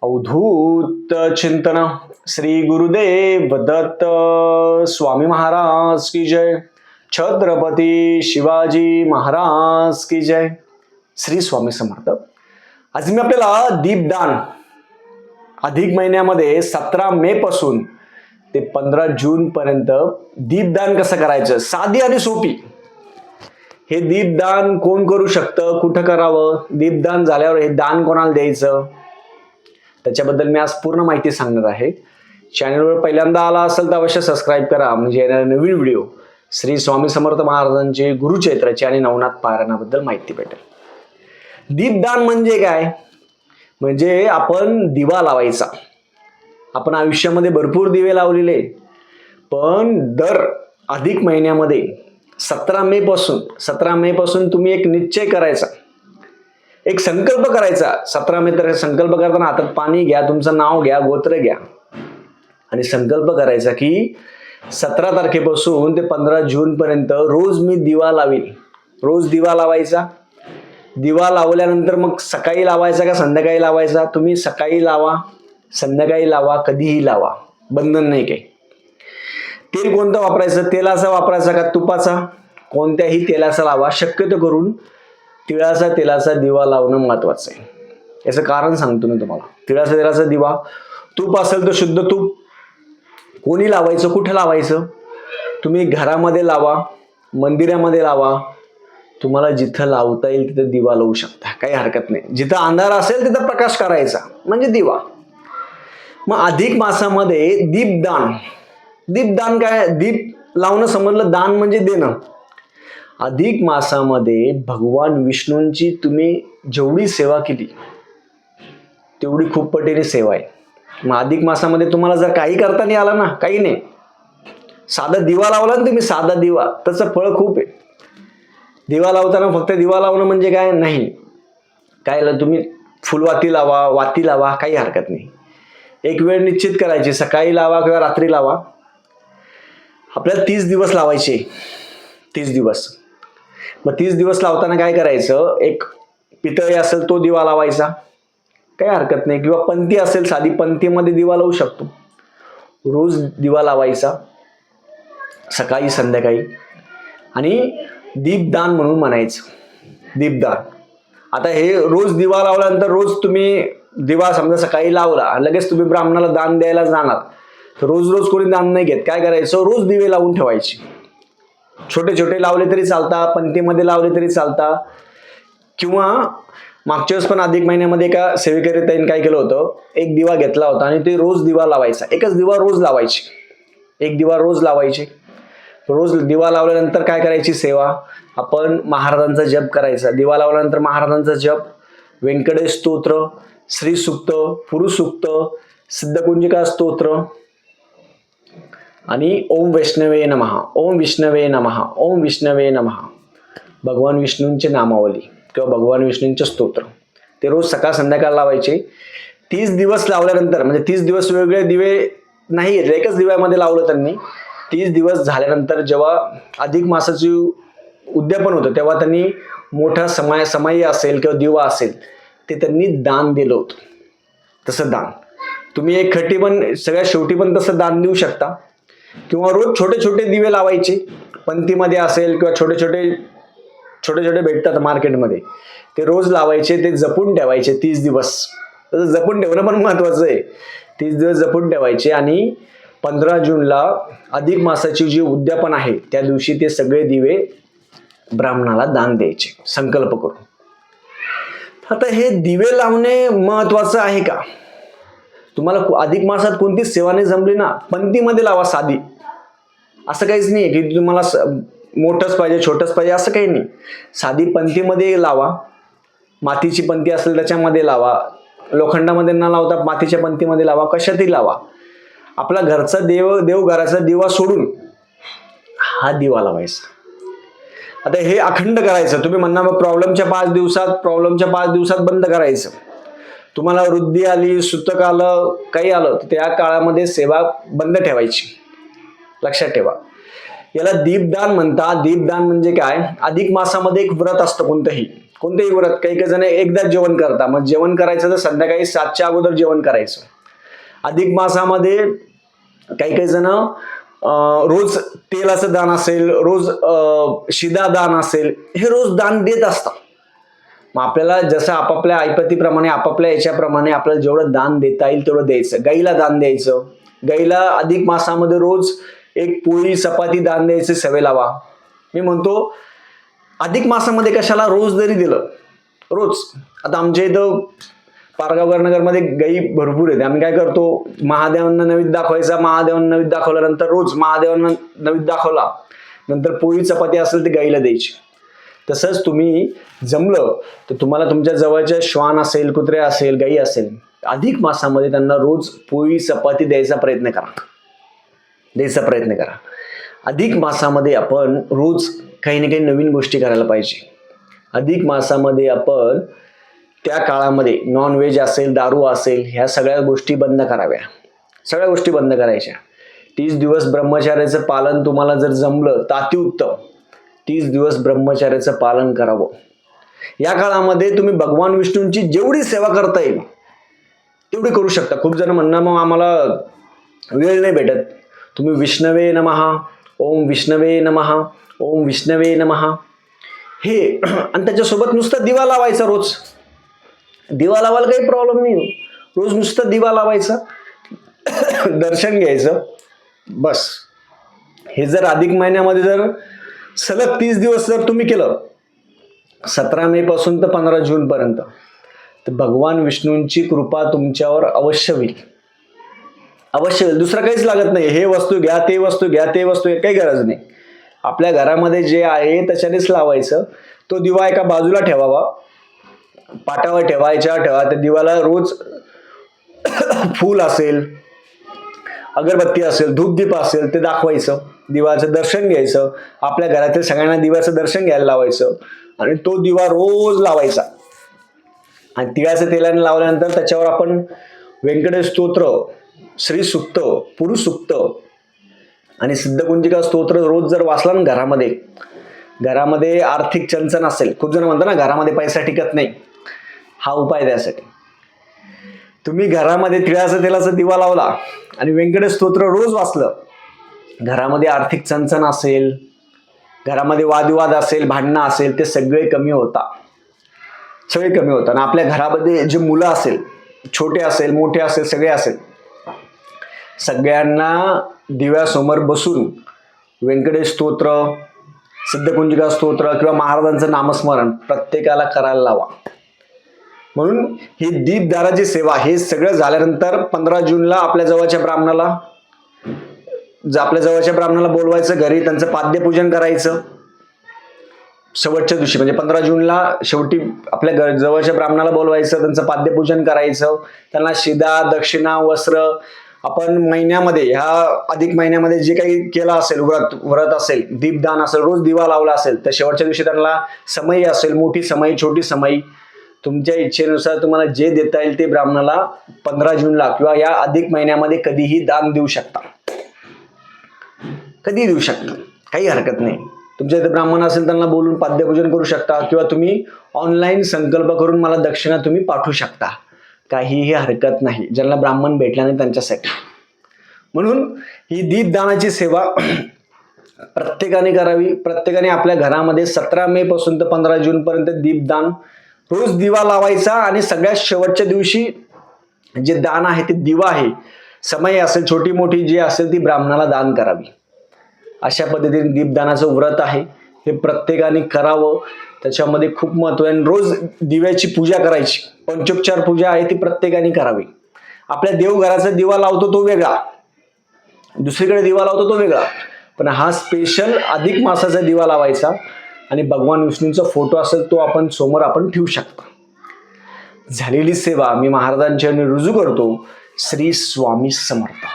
अवधूत चिंतन श्री गुरुदेव दत्त स्वामी महाराज की जय. छत्रपती शिवाजी महाराज की जय. श्री स्वामी समर्थ. आज मी आपल्याला दीपदान अधिक महिन्यामध्ये 17 मे पासून ते 15 जून पर्यंत दीपदान कसं करायचं, साधी आणि सोपी. हे दीपदान कोण करू शकतं, कुठं करावं, दीपदान झाल्यावर हे दान कोणाला द्यायचं, त्याच्याबद्दल मी आज पूर्ण माहिती सांगणार आहे. चॅनलवर पहिल्यांदा आला असेल तर अवश्य सबस्क्राईब करा, म्हणजे येणारे नवीन व्हिडिओ श्री स्वामी समर्थ महाराजांचे गुरुचैत्राची आणि नवनाथ पारायणाबद्दल माहिती भेटेल. दीपदान म्हणजे काय, म्हणजे आपण दिवा लावायचा. आपण आयुष्यामध्ये भरपूर दिवे लावलेले, पण दर अधिक महिन्यामध्ये 17 मे पासून तुम्ही एक निश्चय करायचा, एक संकल्प करायचा. 17 मे तर संकल्प करताना हातात पाणी घ्या, तुमचं नाव घ्या, गोत्र घ्या आणि संकल्प करायचा की 17 तारखेपासून ते 15 जून पर्यंत रोज मी दिवा लावीन. रोज दिवा लावायचा. दिवा लावल्यानंतर मग सकाळी लावायचा का संध्याकाळी लावायचा, तुम्ही सकाळी लावा, संध्याकाळी लावा, कधीही लावा, बंधन नाही काही. तेल कोणतं वापरायचं, तेलाचा वापरायचा का तुपाचा, कोणत्याही तेलाचा लावा. शक्यतो करून तिळाचा तेलाचा दिवा लावणं महत्वाचं आहे. याचं कारण सांगतो मी तुम्हाला. तिळाचा तेलाचा दिवा, तूप असेल तर शुद्ध तूप. कोणी लावायचं, कुठं लावायचं, तुम्ही घरामध्ये लावा, मंदिरामध्ये लावा, तुम्हाला जिथं लावता येईल तिथं दिवा लावू शकता, काही हरकत नाही. जिथं अंधार असेल तिथं प्रकाश करायचा, म्हणजे दिवा. मग अधिक मासामध्ये दीपदान काय, दीप लावणं समजलं, दान म्हणजे देणं. अधिक मासामध्ये भगवान विष्णूंची तुम्ही जेवढी सेवा केली तेवढी खूप पटीने सेवा आहे. मग अधिक मासामध्ये तुम्हाला जर काही करता नाही आला ना, काही नाही, साधा दिवा लावला ना तुम्ही, साधा दिवा, त्याचं फळ खूप आहे. दिवा लावताना फक्त दिवा लावणं म्हणजे काय नाही, काय तुम्ही फुलवाती लावा, वाती लावा, काही हरकत नाही. एक वेळ निश्चित करायची, सकाळी लावा किंवा रात्री लावा. आपल्याला 30 दिवस लावायचे, 30 दिवस. मग 30 दिवस लावताना काय करायचं, एक पितळी असेल तो दिवा लावायचा, काही हरकत नाही, किंवा पंती असेल साधी, पंतीमध्ये दिवा लावू शकतो. रोज दिवा लावायचा सकाळी संध्याकाळी, आणि दीपदान म्हणून म्हणायचं, दीपदान. आता हे रोज दिवा लावल्यानंतर रोज तुम्ही दिवा समजा सकाळी लावला आणि लगेच तुम्ही ब्राह्मणाला दान द्यायला जाणार, तर रोज कोणी दान नाही घेत. काय करायचं, रोज दिवे लावून ठेवायचे. छोटे छोटे लावले तरी चालता, पंतीमध्ये लावले तरी चालता. किंवा मागच्या वेळेस पण अधिक महिन्यामध्ये एका सेविकेरी ताईने काय केलं होतं, एक दिवा घेतला होता आणि ते रोज दिवा लावायचा. एकच दिवा रोज लावायची, एक दिवा रोज लावायची. रोज दिवा लावल्यानंतर काय करायची सेवा, आपण महाराजांचा जप करायचा. दिवा लावल्यानंतर महाराजांचा जप, व्यंकटेश स्तोत्र, श्री सूक्त, पुरुष सूक्त, सिद्धकुंजिका स्तोत्र आणि ओम वैष्णवे नमः, ओम विष्णवे नमः, ओम विष्णवे नमः, भगवान विष्णूंचे नामावली किंवा भगवान विष्णूंचे स्तोत्र, ते रोज सकाळ संध्याकाळ लावायचे. 30 दिवस लावल्यानंतर, म्हणजे 30 दिवस वेगवेगळे दिवे नाही घेतले, एकच दिव्यामध्ये लावलं त्यांनी. 30 दिवस झाल्यानंतर जेव्हा अधिक मासाची उद्यापन होतं, तेव्हा त्यांनी मोठा समाई असेल किंवा दिवा असेल ते त्यांनी दान दिलं होतं. तसं दान तुम्ही एक खटी पण सगळ्यात शेवटी पण तसं दान देऊ शकता. किंवा रोज छोटे छोटे दिवे लावायचे, पंथीमध्ये असेल किंवा छोटे छोटे भेटतात मार्केटमध्ये, ते रोज लावायचे. ते जपून ठेवायचे 30 दिवस. तसं जपून ठेवणं पण महत्वाचं आहे. 30 दिवस जपून ठेवायचे आणि 15 जूनला अधिक मासाची जी उद्यापन आहे त्या दिवशी ते सगळे दिवे ब्राह्मणाला दान द्यायचे, संकल्प करून. आता हे दिवे लावणे महत्वाचं आहे का, तुम्हाला अधिक मासात कोणतीच सेवा नाही जमली ना, पंथीमध्ये लावा साधी. असं काहीच नाही की तुम्हाला मोठंच पाहिजे छोटंच पाहिजे, असं काही नाही. साधी पंथीमध्ये लावा, मातीची पंथी असेल त्याच्यामध्ये लावा, लोखंडामध्ये न लावता मातीच्या पंथीमध्ये लावा, कशातही लावा. आपला घरचा देवघराचा दिवा सोडून हा दिवा लावायचा. आता हे अखंड करायचं. तुम्ही म्हणणार मग प्रॉब्लेमच्या 5 दिवसात बंद करायचं. तुम्हाला वृद्धी आली, सुतक आलं, काही आलं, तर त्या काळामध्ये सेवा बंद ठेवायची, लक्षात ठेवा. याला दीपदान म्हणतात. दीपदान म्हणजे काय, अधिक मासामध्ये एक व्रत असतं, कोणतेही व्रत, काही काही जण एकदाच जेवण करता, मग जेवण करायचं तर संध्याकाळी 7च्या अगोदर जेवण करायचं. अधिक मासामध्ये काही काही जण रोज तेलाचं दान असेल, रोज शिदा दान असेल, हे रोज दान देत असतात. मग आपल्याला जसं आपापल्या ऐपतीप्रमाणे, आपापल्या याच्याप्रमाणे आपल्याला जेवढं दान देता येईल तेवढं द्यायचं. गाईला दान द्यायचं. गाईला अधिक मासामध्ये रोज एक पोळी चपाती दान द्यायची सवय लावा. मी म्हणतो अधिक मासामध्ये कशाला, रोज जरी दिलं, रोज. आता आमच्या इथं पारगाव नगरमध्ये गाई भरपूर आहेत. आम्ही काय करतो, महादेवांना नैवेद्य दाखवायचा, महादेवांना नैवेद्य दाखवल्यानंतर रोज महादेवांना नैवेद्य दाखवला नंतर पोळी चपाती असेल ती गाईला द्यायची. तसंच तुम्ही जमलं तर तुम्हाला तुमच्या जवळच्या श्वान असेल, कुत्रे असेल, गाई असेल, अधिक मासामध्ये त्यांना रोज पोळी चपाती द्यायचा प्रयत्न करा. अधिक मासामध्ये आपण रोज काही ना काही नवीन गोष्टी करायला पाहिजे. अधिक मासामध्ये आपण त्या काळामध्ये नॉनव्हेज असेल, दारू असेल, ह्या सगळ्या गोष्टी बंद कराव्या. सगळ्या गोष्टी बंद करायच्या. 30 दिवस ब्रह्मचार्याचं पालन तुम्हाला जर जमलं तर अतिउत्तम. 30 दिवस ब्रह्मचार्याचं पालन करावं. या काळामध्ये तुम्ही भगवान विष्णूंची जेवढी सेवा करता येईल तेवढी करू शकता. खूप जण म्हणणार मग आम्हाला वेळ नाही भेटत. तुम्ही विष्णवे नमः, ओम विष्णवे नमः, ओम विष्णवे नमः हे, आणि त्याच्यासोबत नुसतं दिवा लावायचा. रोज दिवा लावायला काही प्रॉब्लेम नाही. रोज नुसतं दिवा लावायचा, दर्शन घ्यायचं, बस. हे जर अधिक महिन्यामध्ये जर सलग 30 दिवस जर तुम्ही केलं, 17 मे पासून तर 15 जून पर्यंत, तर भगवान विष्णूंची कृपा तुमच्यावर अवश्य होईल. दुसरं काहीच लागत नाही. हे वस्तू घ्या, ते वस्तू घ्या, ते वस्तू घ्या, काही गरज नाही. आपल्या घरामध्ये जे आहे त्याच्यानेच लावायचं. तो दिवा एका बाजूला ठेवावा, पाटावर ठेवा, त्या दिवाला रोज फूल असेल, अगरबत्ती असेल, धूपदीप असेल ते दाखवायचं, दिवाचं दर्शन घ्यायचं, आपल्या घरातील सगळ्यांना दिव्याचं दर्शन घ्यायला लावायचं आणि तो दिवा रोज लावायचा. आणि तिळाच्या तेलाने लावल्यानंतर त्याच्यावर आपण व्यंकटेश स्तोत्र, श्री सुक्त, पुरुष सुक्त आणि सिद्धकुंजिका स्तोत्र रोज जर वाचला ना घरामध्ये आर्थिक चणचण असेल, खूप जण म्हणतात ना घरामध्ये पैसा टिकत नाही, हा उपाय त्यासाठी. तुम्ही घरामध्ये तिळाचा तेलाचा दिवा लावला आणि व्यंकटेश स्तोत्र रोज वाचलं, घरामध्ये आर्थिक चणचण असेल, घरामध्ये वादविवाद असेल, भांडणं असेल, ते सगळे कमी होतात. आणि आपल्या घरामध्ये जे मुलं असेल, छोटे असेल, मोठे असेल, सगळे असेल, सगळ्यांना दिव्यासमोर बसून व्यंकटेश स्तोत्र, सिद्धकुंजिका स्तोत्र किंवा महाराजांचं नामस्मरण प्रत्येकाला करायला लावा. म्हणून ही दीपदाराची सेवा, हे सगळं झाल्यानंतर 15 जूनला आपल्या जवळच्या ब्राह्मणाला बोलवायचं घरी, त्यांचं पाद्यपूजन करायचं. शेवटच्या दिवशी म्हणजे 15 जूनला शेवटी आपल्या जवळच्या ब्राह्मणाला बोलवायचं, त्यांचं पाद्यपूजन करायचं, त्यांना शिदा, दक्षिणा, वस्त्र, आपण महिन्यामध्ये, ह्या अधिक महिन्यामध्ये जे काही केलं असेल, व्रत असेल, दीपदान असेल, रोज दिवा लावला असेल, तर शेवटच्या दिवशी त्यांना समई असेल, मोठी समई, छोटी समई, तुमच्या इच्छेनुसार तुम्हाला जे देता येईल ते ब्राह्मणाला 15 जूनला किंवा या अधिक महिन्यामध्ये कधीही दान देऊ शकता. कधी देऊ शकता, काही हरकत नाही. तुमच्या इथे ब्राह्मण असेल त्यांना बोलून पाद्यपूजन करू शकता किंवा तुम्ही ऑनलाईन संकल्प करून मला दक्षिणा तुम्ही पाठवू शकता, काहीही हरकत नाही. ज्यांना ब्राह्मण भेटला नाही त्यांच्यासाठी. म्हणून ही दीपदानाची सेवा प्रत्येकाने करावी. प्रत्येकाने आपल्या घरामध्ये 17 मे पासून तर 15 जून पर्यंत दीपदान, रोज दिवा लावायचा आणि सगळ्यात शेवटच्या दिवशी जे दान आहे ते दिवा आहे, समई असेल, छोटी मोठी जी असेल ती ब्राह्मणाला दान करावी. अशा पद्धतीने दीपदानाचं व्रत आहे, हे प्रत्येकाने करावं. त्याच्यामध्ये खूप महत्व आहे. रोज दिव्याची पूजा करायची, पंचोपचार पूजा आहे ती प्रत्येकाने करावी. आपल्या देवघराचा दिवा लावतो तो वेगळा, दुसरीकडे दिवा लावतो तो वेगळा, पण हा स्पेशल अधिक मासाचा दिवा लावायचा आणि भगवान विष्णूंचा फोटो असेल तो आपण समोर आपण ठेवू शकता. झालेली सेवा मी महाराजांच्या रुजू करतो. श्री स्वामी समर्थ.